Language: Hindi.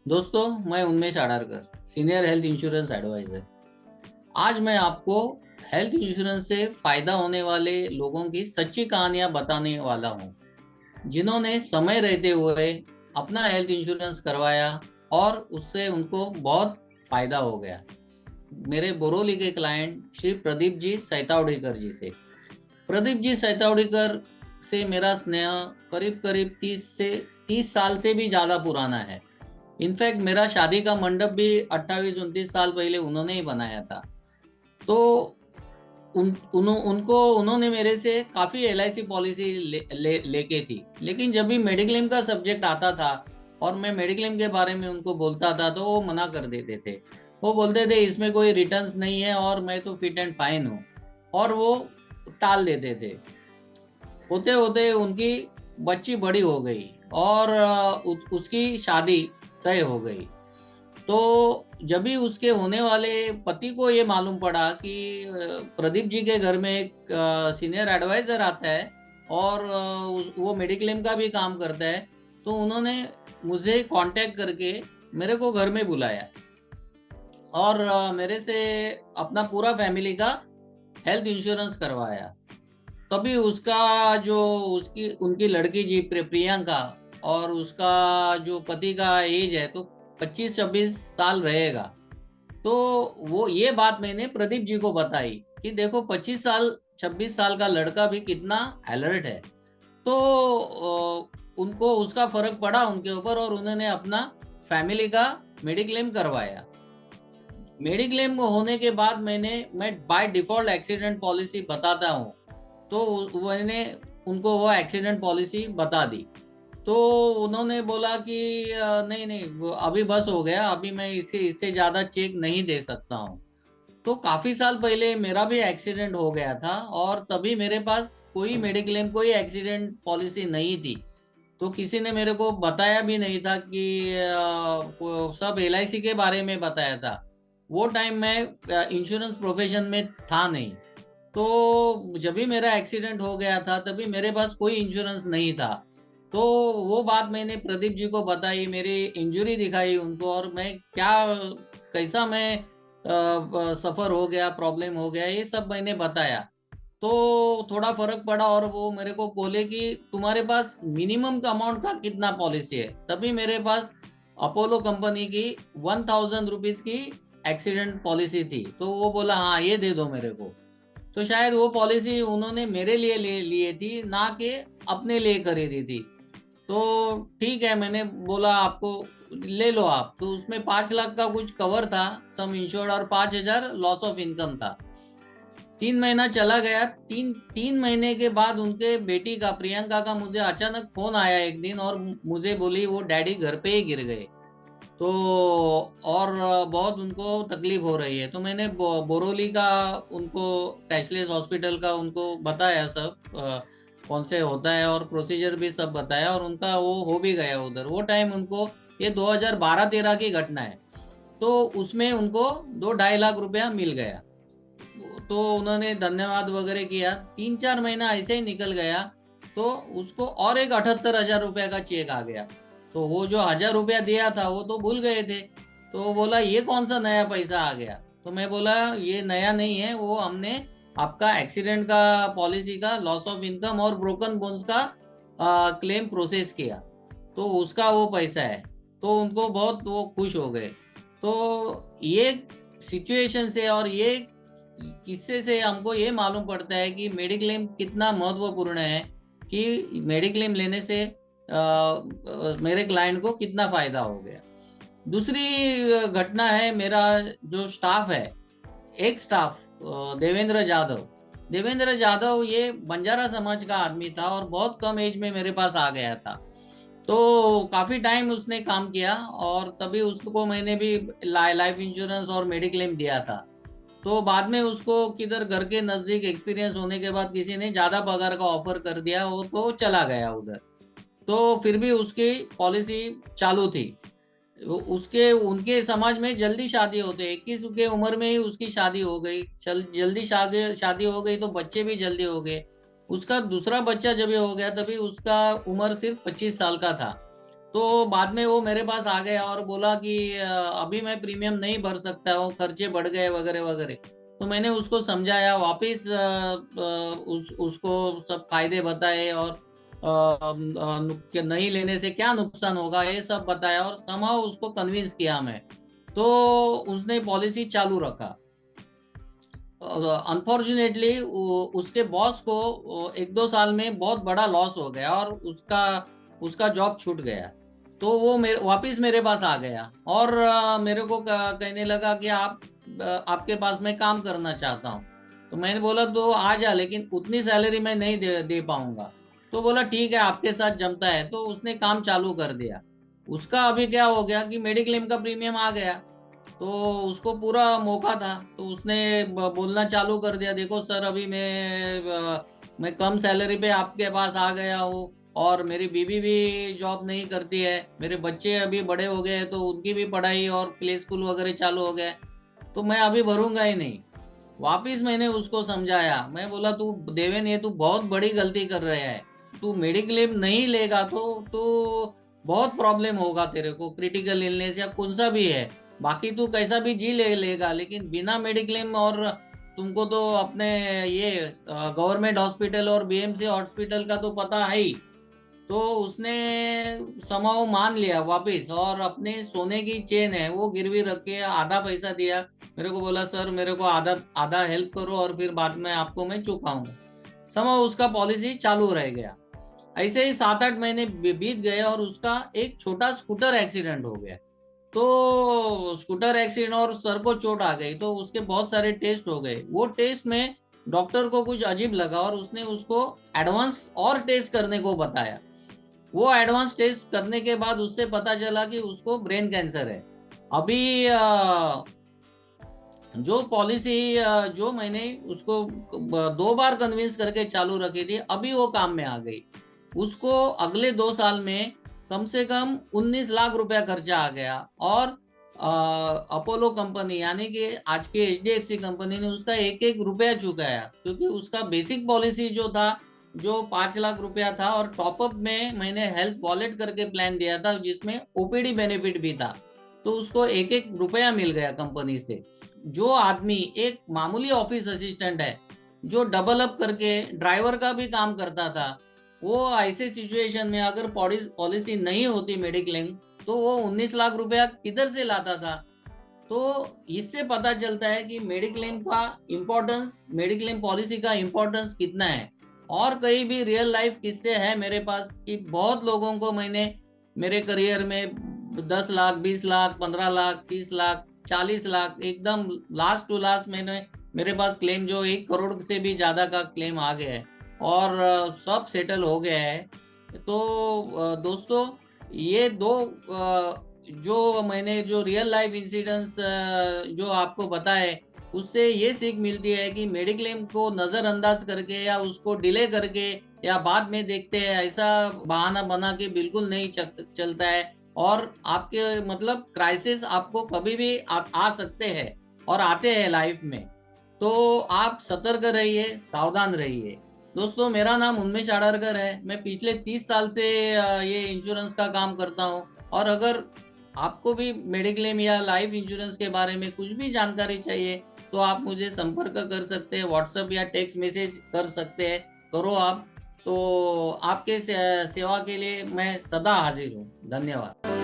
दोस्तों, मैं उन्मेष Adarkar, senior health insurance adviser. आज मैं आपको हेल्थ इंश्योरेंस से फायदा होने वाले लोगों की सच्ची कहानियां बताने वाला हूं, जिन्होंने समय रहते हुए अपना हेल्थ इंश्योरेंस करवाया और उससे उनको बहुत फायदा हो गया। मेरे बोरोली के क्लाइंट श्री प्रदीप जी सैतावड़ीकर जी से। प्रदीप जी सैतावड़ीकर से मेरा स्नेह करीब करीब 30 साल से भी ज्यादा पुराना है। इनफैक्ट मेरा शादी का मंडप भी 28-29 साल पहले उन्होंने ही बनाया था। तो उन्होंने मेरे से काफी एलआईसी पॉलिसी लेके थी, लेकिन जब भी मेडिक्लेम का सब्जेक्ट आता था और मैं मेडिक्लेम के बारे में उनको बोलता था तो वो मना कर देते थे। वो बोलते थे इसमें कोई रिटर्न्स नहीं है और मैं तो फिट एंड फाइन हूँ, और वो टाल देते थे। होते होते उनकी बच्ची बड़ी हो गई और उसकी शादी तय हो गई। तो जब भी उसके होने वाले पति को ये मालूम पड़ा कि प्रदीप जी के घर में एक सीनियर एडवाइजर आता है और वो मेडिक्लेम का भी काम करता है, तो उन्होंने मुझे कांटेक्ट करके मेरे को घर में बुलाया और मेरे से अपना पूरा फैमिली का हेल्थ इंश्योरेंस करवाया। तभी उसका जो उसकी उनकी लड़की जी प्रियंका, और उसका जो पति का एज है तो 25-26 साल रहेगा। तो वो ये बात मैंने प्रदीप जी को बताई कि देखो 25 साल 26 साल का लड़का भी कितना अलर्ट है। तो उनको उसका फर्क पड़ा उनके ऊपर और उन्होंने अपना फैमिली का मेडिक्लेम करवाया। मेडिक्लेम होने के बाद मैं बाय डिफॉल्ट एक्सीडेंट पॉलिसी बताता हूँ, तो मैंने उनको वो एक्सीडेंट पॉलिसी बता दी। तो उन्होंने बोला कि नहीं नहीं, अभी बस हो गया, अभी मैं इसे इससे ज्यादा चेक नहीं दे सकता हूँ। तो काफी साल पहले मेरा भी एक्सीडेंट हो गया था और तभी मेरे पास कोई मेडिक्लेम कोई एक्सीडेंट पॉलिसी नहीं थी। तो किसी ने मेरे को बताया भी नहीं था कि सब एलआईसी के बारे में बताया था। वो टाइम मैं इंश्योरेंस प्रोफेशन में था नहीं। तो जब भी मेरा एक्सीडेंट हो गया था तभी मेरे पास कोई इंश्योरेंस नहीं था। तो वो बात मैंने प्रदीप जी को बताई, मेरी इंजरी दिखाई उनको, और मैं क्या कैसा मैं सफर हो गया, प्रॉब्लम हो गया, ये सब मैंने बताया। तो थोड़ा फर्क पड़ा और वो मेरे को बोले कि तुम्हारे पास मिनिमम का अमाउंट का कितना पॉलिसी है। तभी मेरे पास अपोलो कंपनी की 1000 रुपीज की एक्सीडेंट पॉलिसी थी। तो वो बोला हाँ ये दे दो मेरे को। तो शायद वो पॉलिसी उन्होंने मेरे लिए ले लिए थी, ना कि अपने लिए खरीदी थी। तो ठीक है, मैंने बोला आपको ले लो आप। तो उसमें 5 लाख का कुछ कवर था, सम इंश्योर्ड, और 5,000 लॉस ऑफ इनकम था। 3 महीना चला गया। तीन तीन महीने के बाद उनके बेटी का, प्रियंका का, मुझे अचानक फोन आया एक दिन और मुझे बोली वो डैडी घर पे ही गिर गए। तो और बहुत उनको तकलीफ हो रही है। तो मैंने बोरोली का उनको कैशलेस हॉस्पिटल का उनको बताया सब, कौन से होता है और प्रोसीजर भी सब बताया, और उनका वो हो भी गया उधर। वो टाइम उनको, ये 2012-13 की घटना है, तो उसमें उनको 2-2.5 लाख रुपया मिल गया। तो उन्होंने धन्यवाद वगैरह किया। 3-4 महीना ऐसे ही निकल गया तो उसको और एक 78,000 रुपया का चेक आ गया। तो वो जो 1,000 रुपया दिया था वो तो भूल गए थे। तो वो बोला ये कौन सा नया पैसा आ गया। तो मैं बोला ये नया नहीं है, वो हमने आपका एक्सीडेंट का पॉलिसी का लॉस ऑफ इनकम और ब्रोकन बोन्स का क्लेम प्रोसेस किया, तो उसका वो पैसा है। तो उनको बहुत वो खुश हो गए। तो ये सिचुएशन से और ये किस्से से हमको ये मालूम पड़ता है कि मेडिक्लेम कितना महत्वपूर्ण है, कि मेडिक्लेम लेने से मेरे क्लाइंट को कितना फायदा हो गया। दूसरी घटना है, मेरा जो स्टाफ है, एक स्टाफ देवेंद्र जाधव। देवेंद्र जाधव ये बंजारा समाज का आदमी था और बहुत कम एज में मेरे पास आ गया था। तो काफी टाइम उसने काम किया और तभी उसको मैंने भी लाइफ इंश्योरेंस और मेडिक्लेम दिया था। तो बाद में उसको किधर घर के नजदीक एक्सपीरियंस होने के बाद किसी ने ज्यादा पगार का ऑफर कर दिया, वो तो चला गया उधर। तो फिर भी उसकी पॉलिसी चालू थी। उसके उनके समाज में जल्दी शादी होते, 21 के उम्र में ही उसकी शादी हो गई। जल्दी शादी शादी हो गई तो बच्चे भी जल्दी हो गए। उसका दूसरा बच्चा जब ये हो गया तभी उसका उम्र सिर्फ 25 साल का था। तो बाद में वो मेरे पास आ गया और बोला कि अभी मैं प्रीमियम नहीं भर सकता हूँ, खर्चे बढ़ गए वगैरह वगैरह। तो मैंने उसको समझाया वापिस, उसको सब कायदे बताए और कि नहीं लेने से क्या नुकसान होगा ये सब बताया, और समहाउ उसको कन्विंस किया मैं। तो उसने पॉलिसी चालू रखा। अनफॉर्चुनेटली उसके बॉस को 1-2 साल में बहुत बड़ा लॉस हो गया और उसका उसका जॉब छूट गया। तो वो वापिस मेरे पास आ गया और मेरे को कहने लगा कि आपके पास मैं काम करना चाहता हूँ। तो मैंने बोला तो आ जा, लेकिन उतनी सैलरी मैं नहीं दे पाऊंगा। तो बोला ठीक है, आपके साथ जमता है। तो उसने काम चालू कर दिया। उसका अभी क्या हो गया कि मेडिक्लेम का प्रीमियम आ गया, तो उसको पूरा मौका था। तो उसने बोलना चालू कर दिया, देखो सर अभी मैं कम सैलरी पे आपके पास आ गया हूँ, और मेरी बीवी भी जॉब नहीं करती है, मेरे बच्चे अभी बड़े हो गए हैं तो उनकी भी पढ़ाई और प्ले स्कूल वगैरह चालू हो गए, तो मैं अभी भरूंगा ही नहीं। वापिस मैंने उसको समझाया, मैं बोला तू देवेन ये तू बहुत बड़ी गलती कर रहा है। तू मेडिक्लेम नहीं लेगा तो बहुत प्रॉब्लम होगा तेरे को, क्रिटिकल इलनेस या कौन सा भी है। बाकी तू कैसा भी जी लेगा, लेकिन बिना मेडिक्लेम, और तुमको तो अपने ये गवर्नमेंट हॉस्पिटल और बीएमसी हॉस्पिटल का तो पता है ही। तो उसने समाव मान लिया वापिस, और अपने सोने की चेन है वो गिरवी रख के आधा पैसा दिया। मेरे को बोला सर मेरे को आधा आधा हेल्प करो और फिर बाद में आपको मैं चुकाऊंगा। समाव उसका पॉलिसी चालू रह गया। ऐसे ही 7-8 महीने बीत गए और उसका एक छोटा स्कूटर एक्सीडेंट हो गया। तो स्कूटर एक्सीडेंट और सर को चोट आ गई, तो उसके बहुत सारे टेस्ट हो गए। वो टेस्ट में डॉक्टर को कुछ अजीब लगा और उसने उसको एडवांस और टेस्ट करने को बताया। वो एडवांस टेस्ट करने के बाद उससे पता चला कि उसको ब्रेन कैंसर है। अभी जो पॉलिसी जो मैंने उसको 2 बार कन्विंस करके चालू रखी थी, अभी वो काम में आ गई। उसको अगले 2 साल में कम से कम 19 लाख रुपया खर्चा आ गया, और अपोलो कंपनी यानी कि आज के एचडीएफसी कंपनी ने उसका एक एक रुपया चुकाया, क्योंकि उसका बेसिक पॉलिसी जो था जो 5 लाख रुपया था, और टॉपअप में मैंने हेल्थ वॉलेट करके प्लान दिया था जिसमें ओपीडी बेनिफिट भी था। तो उसको एक एक रुपया मिल गया कंपनी से। जो आदमी एक मामूली ऑफिस असिस्टेंट है, जो डबल अप करके ड्राइवर का भी काम करता था, वो ऐसे सिचुएशन में अगर पॉलिसी नहीं होती मेडिक्लेम, तो वो 19 लाख रुपया किधर से लाता था। तो इससे पता चलता है कि मेडिक्लेम का इम्पोर्टेंस, मेडिक्लेम पॉलिसी का इम्पोर्टेंस कितना है। और कई भी रियल लाइफ किस्से हैं मेरे पास कि बहुत लोगों को मैंने मेरे करियर में 10 लाख, 20 लाख, 15 लाख, 30 लाख, 40 लाख, एकदम लास्ट टू लास्ट मैंने मेरे पास क्लेम जो 1 करोड़ से भी ज्यादा का क्लेम आ गया है, और सब सेटल हो गया है। तो दोस्तों, ये दो जो मैंने जो रियल लाइफ इंसिडेंट्स जो आपको बताए, उससे ये सीख मिलती है कि मेडिक्लेम को नजरअंदाज करके या उसको डिले करके या बाद में देखते हैं, ऐसा बहाना बना के बिल्कुल नहीं चलता है। और आपके मतलब क्राइसिस आपको कभी भी आ सकते हैं और आते हैं लाइफ में। तो आप सतर्क रहिए, सावधान रहिए। दोस्तों, मेरा नाम उन्मेष आड़रकर है। मैं पिछले 30 साल से ये इंश्योरेंस का काम करता हूँ। और अगर आपको भी मेडिक्लेम या लाइफ इंश्योरेंस के बारे में कुछ भी जानकारी चाहिए, तो आप मुझे संपर्क कर सकते हैं, व्हाट्सएप या टेक्स्ट मैसेज कर सकते हैं, करो आप। तो आपके सेवा के लिए मैं सदा हाजिर हूँ। धन्यवाद।